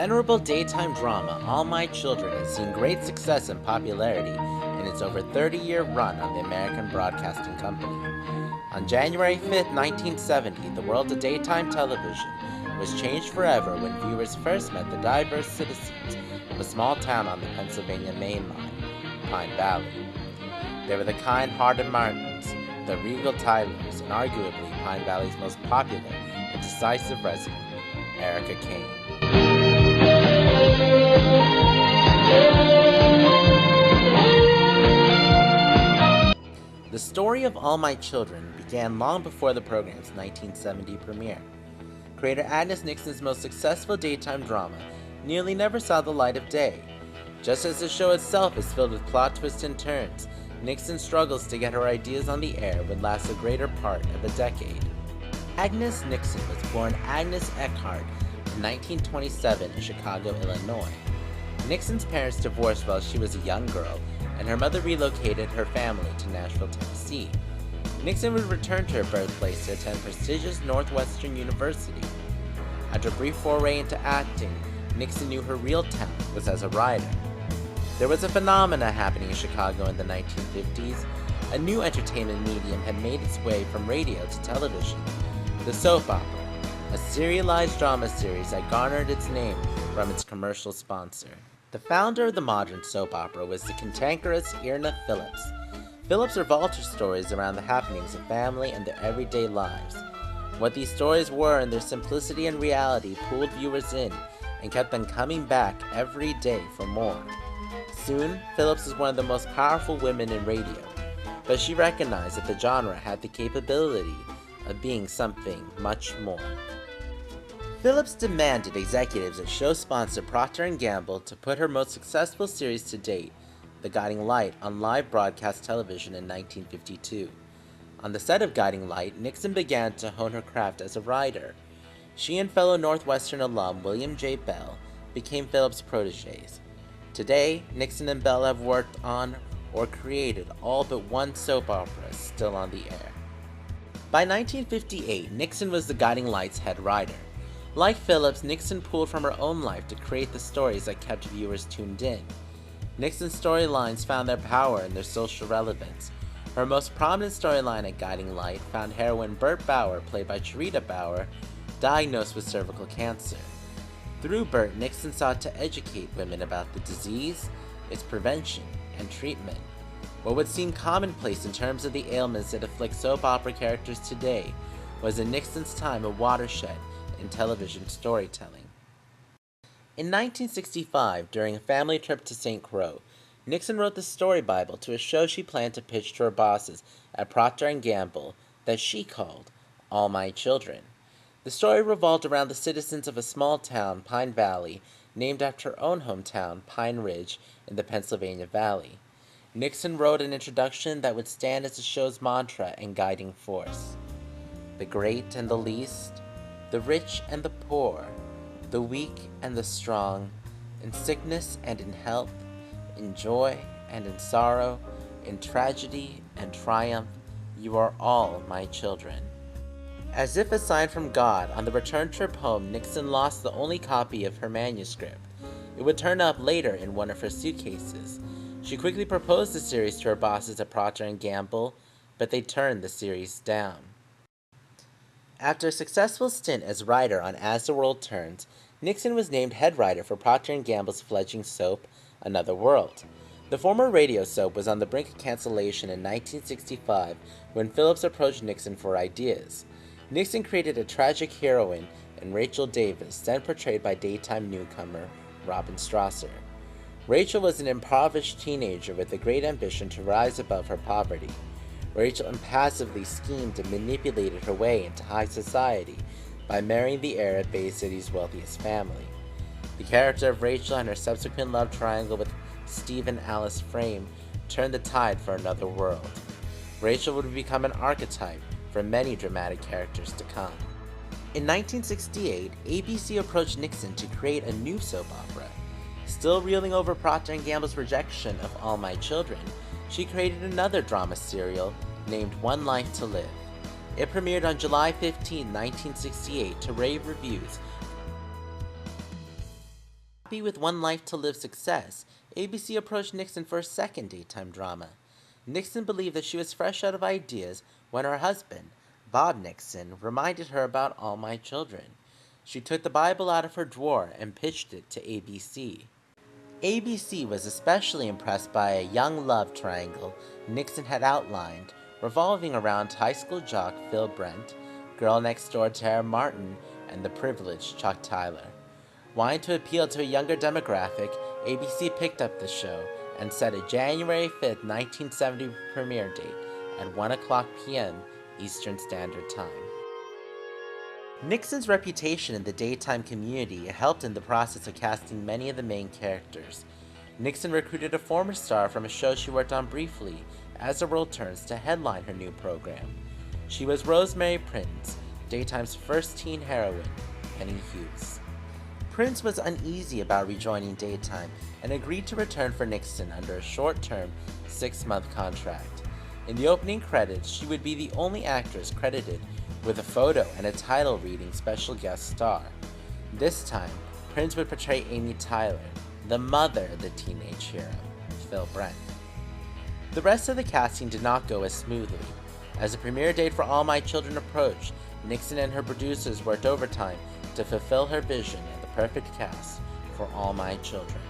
venerable daytime drama All My Children has seen great success and popularity in its over 30-year run on the American Broadcasting Company. On January 5, 1970, the world of daytime television was changed forever when viewers first met the diverse citizens of a small town on the Pennsylvania Main Line, Pine Valley. They were the kind-hearted Martins, the regal Tylers, and arguably Pine Valley's most popular and decisive resident, Erica Kane. The story of All My Children began long before the program's 1970 premiere. Creator Agnes Nixon's most successful daytime drama nearly never saw the light of day. Just as the show itself is filled with plot twists and turns, Nixon's struggles to get her ideas on the air would last a greater part of a decade. Agnes Nixon was born Agnes Eckhart in 1927 in Chicago, Illinois. Nixon's parents divorced while she was a young girl, and her mother relocated her family to Nashville, Tennessee. Nixon would return to her birthplace to attend prestigious Northwestern University. After a brief foray into acting, Nixon knew her real talent was as a writer. There was a phenomena happening in Chicago in the 1950s. A new entertainment medium had made its way from radio to television: the soap opera, a serialized drama series that garnered its name from its commercial sponsor. The founder of the modern soap opera was the cantankerous Irna Phillips. Phillips revolved her stories around the happenings of family and their everyday lives. What these stories were in their simplicity and reality pulled viewers in and kept them coming back every day for more. Soon, Phillips was one of the most powerful women in radio, but she recognized that the genre had the capability of being something much more. Phillips demanded executives at show sponsor Procter & Gamble to put her most successful series to date, The Guiding Light, on live broadcast television in 1952. On the set of Guiding Light, Nixon began to hone her craft as a writer. She and fellow Northwestern alum William J. Bell became Phillips' protégés. Today, Nixon and Bell have worked on or created all but one soap opera still on the air. By 1958, Nixon was The Guiding Light's head writer. Like Phillips, Nixon pulled from her own life to create the stories that kept viewers tuned in. Nixon's storylines found their power in their social relevance. Her most prominent storyline at Guiding Light found heroine Bert Bauer, played by Cherita Bauer, diagnosed with cervical cancer. Through Bert, Nixon sought to educate women about the disease, its prevention, and treatment. What would seem commonplace in terms of the ailments that afflict soap opera characters today was in Nixon's time a watershed in television storytelling. In 1965, during a family trip to St. Croix, Nixon wrote the story Bible to a show she planned to pitch to her bosses at Procter & Gamble that she called All My Children. The story revolved around the citizens of a small town, Pine Valley, named after her own hometown, Pine Ridge, in the Pennsylvania Valley. Nixon wrote an introduction that would stand as the show's mantra and guiding force. The great and the least, the rich and the poor, the weak and the strong, in sickness and in health, in joy and in sorrow, in tragedy and triumph, you are all my children. As if a sign from God, on the return trip home, Nixon lost the only copy of her manuscript. It would turn up later in one of her suitcases. She quickly proposed the series to her bosses at Procter & Gamble, but they turned the series down. After a successful stint as writer on As the World Turns, Nixon was named head writer for Procter & Gamble's fledgling soap, Another World. The former radio soap was on the brink of cancellation in 1965 when Phillips approached Nixon for ideas. Nixon created a tragic heroine in Rachel Davis, then portrayed by daytime newcomer Robin Strasser. Rachel was an impoverished teenager with a great ambition to rise above her poverty. Rachel impassively schemed and manipulated her way into high society by marrying the heir at Bay City's wealthiest family. The character of Rachel and her subsequent love triangle with Stephen Alice Frame turned the tide for Another World. Rachel would become an archetype for many dramatic characters to come. In 1968, ABC approached Nixon to create a new soap opera. Still reeling over Procter & Gamble's rejection of All My Children, she created another drama serial named One Life to Live. It premiered on July 15, 1968, to rave reviews Happy with One Life to Live success, ABC approached Nixon for a second daytime drama. Nixon believed that she was fresh out of ideas when her husband, Bob Nixon, reminded her about All My Children. She took the Bible out of her drawer and pitched it to ABC. ABC was especially impressed by a young love triangle Nixon had outlined, revolving around high school jock Phil Brent, girl next door Tara Martin, and the privileged Chuck Tyler. Wanting to appeal to a younger demographic, ABC picked up the show and set a January 5, 1970 premiere date at 1:00 p.m. Eastern Standard Time. Nixon's reputation in the daytime community helped in the process of casting many of the main characters. Nixon recruited a former star from a show she worked on briefly, As the World Turns, to headline her new program. She was Rosemary Prince, daytime's first teen heroine, Penny Hughes. Prince was uneasy about rejoining daytime and agreed to return for Nixon under a short-term, 6-month contract. In the opening credits, she would be the only actress credited with a photo and a title reading special guest star. This time, Prince would portray Amy Tyler, the mother of the teenage hero, Phil Brent. The rest of the casting did not go as smoothly. As the premiere date for All My Children approached, Nixon and her producers worked overtime to fulfill her vision of the perfect cast for All My Children.